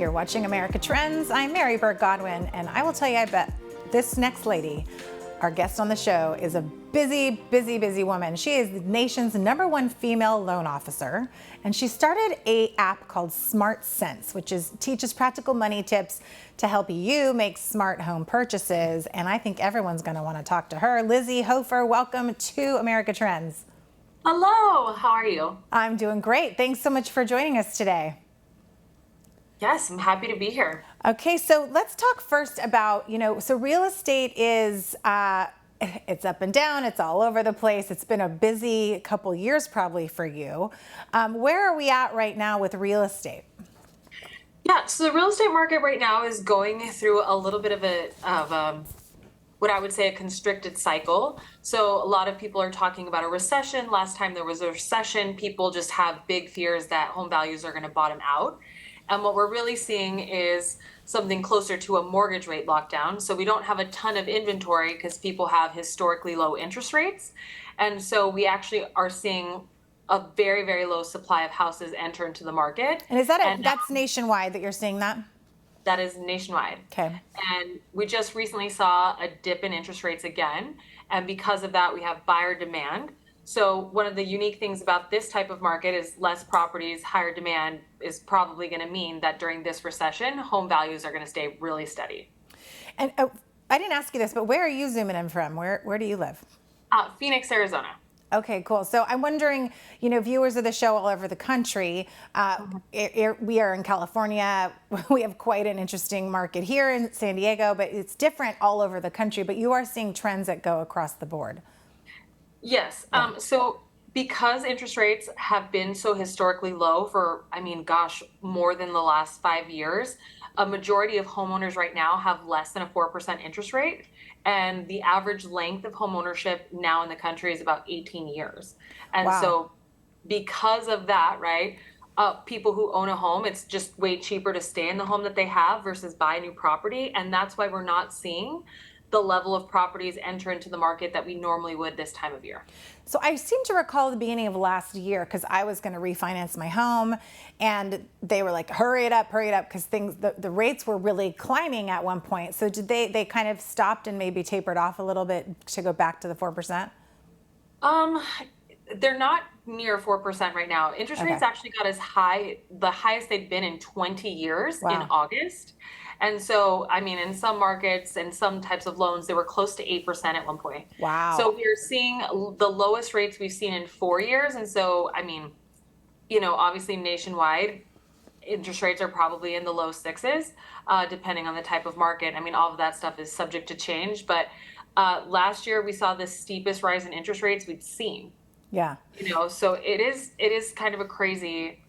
You're watching America Trends. I'm Mary Burt-Godwin, and I will tell you, I bet this next lady, our guest on the show, is a busy woman. She is the nation's #1 female loan officer, and she started an app called SmartCents, which teaches practical money tips to help you make smart home purchases. And I think everyone's going to want to talk to her. Lizzie Hoeffer, welcome to America Trends. Hello, how are you? I'm doing great. Thanks so much for joining us today. Yes, I'm happy to be here. Okay, so let's talk first about, so real estate is, it's up and down, it's all over the place. It's been a busy couple years probably for you. Where are we at right now with real estate? Yeah, so the real estate market right now is going through a little bit of what I would say a constricted cycle. So a lot of people are talking about a recession. Last time there was a recession, people just have big fears that home values are going to bottom out. And what we're really seeing is something closer to a mortgage rate lockdown. So we don't have a ton of inventory because people have historically low interest rates. And so we actually are seeing a very low supply of houses enter into the market. And that's nationwide that you're seeing that? That is nationwide. Okay. And we just recently saw a dip in interest rates again. And because of that, we have buyer demand. So one of the unique things about this type of market is less properties, higher demand is probably going to mean that during this recession, home values are going to stay really steady. And I didn't ask you this, but where are you zooming in from? Where do you live? Phoenix, Arizona. Okay, cool. So I'm wondering, viewers of the show all over the country, we are in California. We have quite an interesting market here in San Diego, but it's different all over the country. But you are seeing trends that go across the board. Yes. So because interest rates have been so historically low for, more than the last 5 years, a majority of homeowners right now have less than a 4% interest rate. And the average length of home ownership now in the country is about 18 years. And wow. So because of that, right, people who own a home, it's just way cheaper to stay in the home that they have versus buy a new property. And that's why we're not seeing the level of properties enter into the market that we normally would this time of year. So I seem to recall the beginning of last year, because I was going to refinance my home, and they were like, hurry it up, because the rates were really climbing at one point. So did they kind of stopped and maybe tapered off a little bit to go back to the 4%? They're not near 4% right now. Interest rates actually got the highest they'd been in 20 years in August. And so, in some markets and some types of loans, they were close to 8% at one point. Wow. So we're seeing the lowest rates we've seen in 4 years. And so, obviously nationwide, interest rates are probably in the low sixes, depending on the type of market. All of that stuff is subject to change. But last year, we saw the steepest rise in interest rates we'd seen. Yeah. So it is kind of a crazy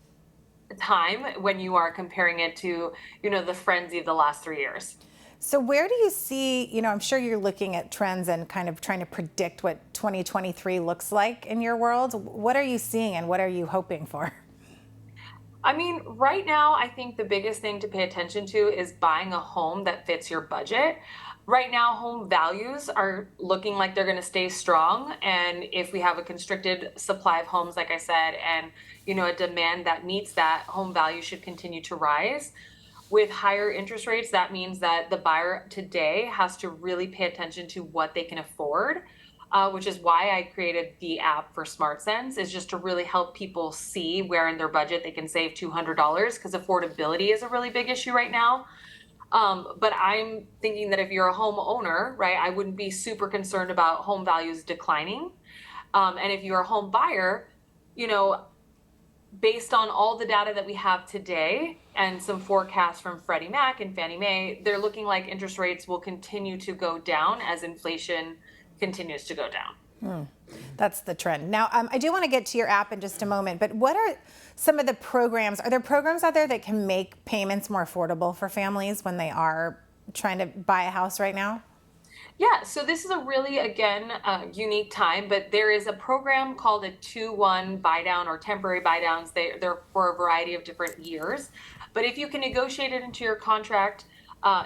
time when you are comparing it to, the frenzy of the last 3 years. So where do you see, I'm sure you're looking at trends and kind of trying to predict what 2023 looks like in your world. What are you seeing and what are you hoping for? Right now, I think the biggest thing to pay attention to is buying a home that fits your budget. Right now, home values are looking like they're going to stay strong. And if we have a constricted supply of homes, like I said, and, a demand that meets that, home value should continue to rise. With higher interest rates, that means that the buyer today has to really pay attention to what they can afford, which is why I created the app for SmartCents, is just to really help people see where in their budget they can save $200, because affordability is a really big issue right now. But I'm thinking that if you're a homeowner, right, I wouldn't be super concerned about home values declining. And if you're a home buyer, based on all the data that we have today and some forecasts from Freddie Mac and Fannie Mae, they're looking like interest rates will continue to go down as inflation continues to go down. That's the trend. Now, I do want to get to your app in just a moment, but what are some of the programs? Are there programs out there that can make payments more affordable for families when they are trying to buy a house right now? Yeah, so this is a really, again, unique time, but there is a program called a 2-1 buy down or temporary buy downs. They're for a variety of different years. But if you can negotiate it into your contract,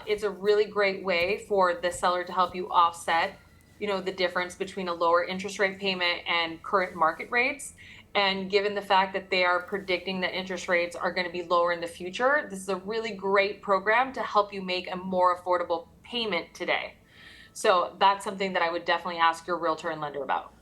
it's a really great way for the seller to help you offset, the difference between a lower interest rate payment and current market rates. And given the fact that they are predicting that interest rates are going to be lower in the future, this is a really great program to help you make a more affordable payment today. So that's something that I would definitely ask your realtor and lender about.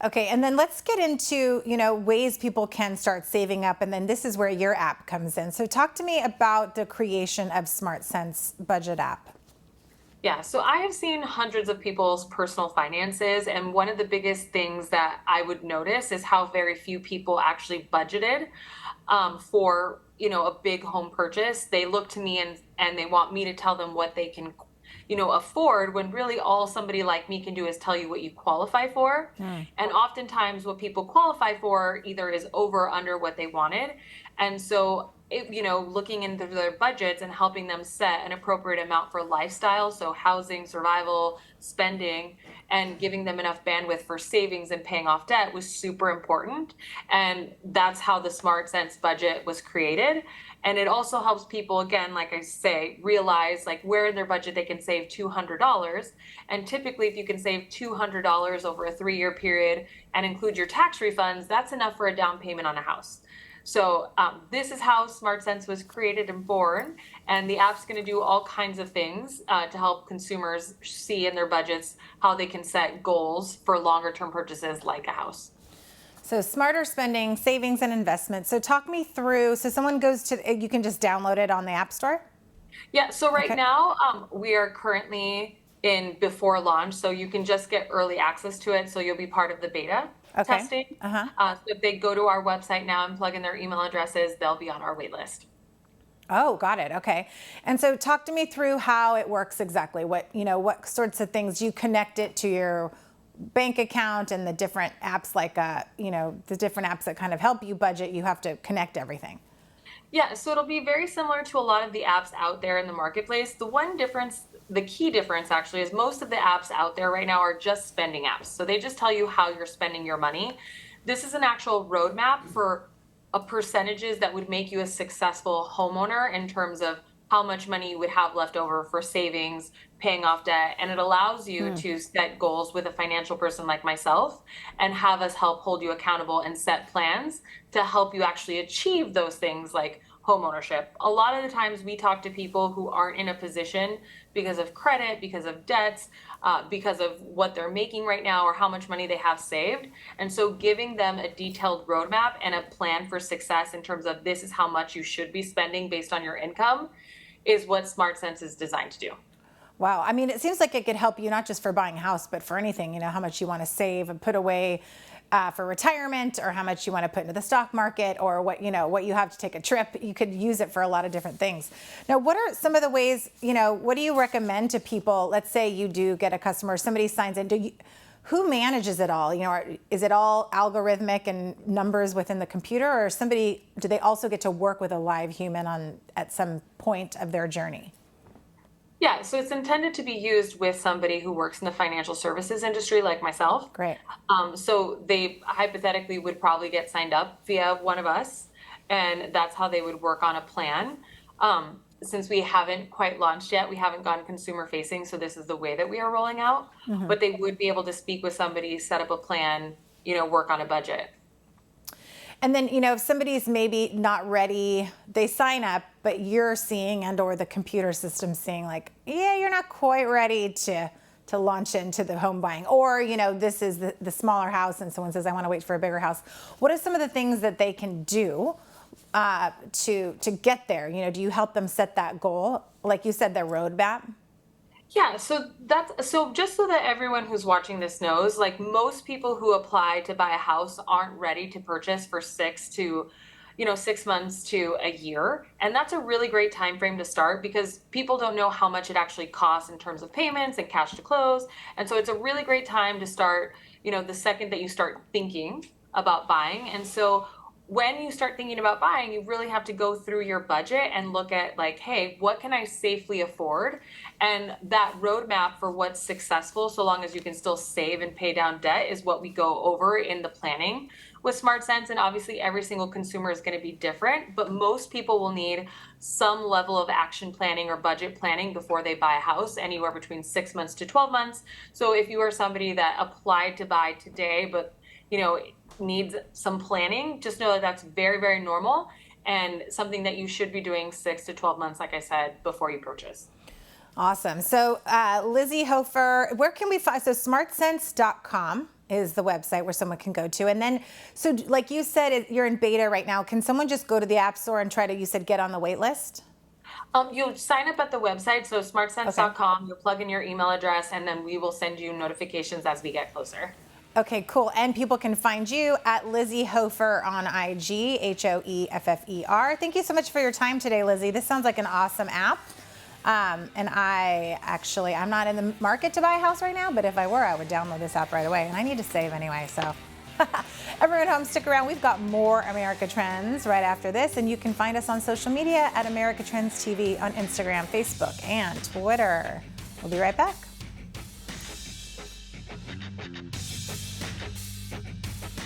Okay, and then let's get into, ways people can start saving up, and then this is where your app comes in. So talk to me about the creation of SmartCents budget app. Yeah, so I have seen hundreds of people's personal finances, and one of the biggest things that I would notice is how very few people actually budgeted for a big home purchase. They look to me and they want me to tell them what they can afford, when really all somebody like me can do is tell you what you qualify for. And oftentimes what people qualify for either is over or under what they wanted. And so looking into their budgets and helping them set an appropriate amount for lifestyle, so housing, survival, spending, and giving them enough bandwidth for savings and paying off debt was super important. And that's how the SmartCents budget was created. And it also helps people, again, like I say, realize like where in their budget they can save $200. And typically, if you can save $200 over a 3-year period and include your tax refunds, that's enough for a down payment on a house. So this is how SmartCents was created and born, and the app's going to do all kinds of things to help consumers see in their budgets how they can set goals for longer term purchases like a house. So smarter spending, savings, and investments. So talk me through, so someone goes to, you can just download it on the App Store? Yeah, so right now we are currently in before launch, so you can just get early access to it, so you'll be part of the beta testing. So if they go to our website now and plug in their email addresses, they'll be on our wait list. Oh, got it. Okay. And so talk to me through how it works exactly. What sorts of things you connect it to your bank account and the different apps, like, the different apps that kind of help you budget, you have to connect everything. Yeah, so it'll be very similar to a lot of the apps out there in the marketplace. The key difference actually is most of the apps out there right now are just spending apps. So they just tell you how you're spending your money. This is an actual roadmap for percentages that would make you a successful homeowner in terms of how much money you would have left over for savings, paying off debt, and it allows you to set goals with a financial person like myself and have us help hold you accountable and set plans to help you actually achieve those things like home ownership. A lot of the times we talk to people who aren't in a position because of credit, because of debts, because of what they're making right now or how much money they have saved. And so giving them a detailed roadmap and a plan for success in terms of this is how much you should be spending based on your income is what SmartCents is designed to do. Wow. I mean, it seems like it could help you not just for buying a house, but for anything, how much you want to save and put away for retirement, or how much you want to put into the stock market, or what you have to take a trip. You could use it for a lot of different things. Now, what are some of the ways, what do you recommend to people? Let's say you do get a customer, somebody signs in. Who manages it all? Is it all algorithmic and numbers within the computer, or do they also get to work with a live human at some point of their journey? Yeah, so it's intended to be used with somebody who works in the financial services industry like myself. Great. So they hypothetically would probably get signed up via one of us, and that's how they would work on a plan. Since we haven't quite launched yet, we haven't gone consumer facing, so this is the way that we are rolling out. But they would be able to speak with somebody, set up a plan, work on a budget. And then, if somebody's maybe not ready, they sign up, but you're seeing or the computer system seeing like, yeah, you're not quite ready to launch into the home buying, or, this is the smaller house and someone says, I want to wait for a bigger house. What are some of the things that they can do to get there? Do you help them set that goal? Like you said, the roadmap? Yeah, so just so that everyone who's watching this knows, like most people who apply to buy a house aren't ready to purchase for 6 months to a year. And that's a really great time frame to start because people don't know how much it actually costs in terms of payments and cash to close. And so it's a really great time to start, the second that you start thinking about buying. And so when you start thinking about buying, you really have to go through your budget and look at like, hey, what can I safely afford? And that roadmap for what's successful, so long as you can still save and pay down debt, is what we go over in the planning with SmartCents. And obviously every single consumer is going to be different, but most people will need some level of action planning or budget planning before they buy a house, anywhere between 6 months to 12 months. So if you are somebody that applied to buy today, but needs some planning, just know that that's very, very normal and something that you should be doing 6 to 12 months, like I said, before you purchase. Awesome. So Lizzie Hoeffer, where can we find, so smartcents.com is the website where someone can go to. And then, so like you said, you're in beta right now. Can someone just go to the App Store and try to, you said, get on the wait list? You'll sign up at the website, so smartcents.com, you'll plug in your email address, and then we will send you notifications as we get closer. Okay, cool. And people can find you at Lizzie Hoeffer on IG, Hoeffer. Thank you so much for your time today, Lizzie. This sounds like an awesome app. And I'm not in the market to buy a house right now, but if I were, I would download this app right away. And I need to save anyway, so. Everyone at home, stick around. We've got more America Trends right after this, and you can find us on social media at America Trends TV on Instagram, Facebook, and Twitter. We'll be right back.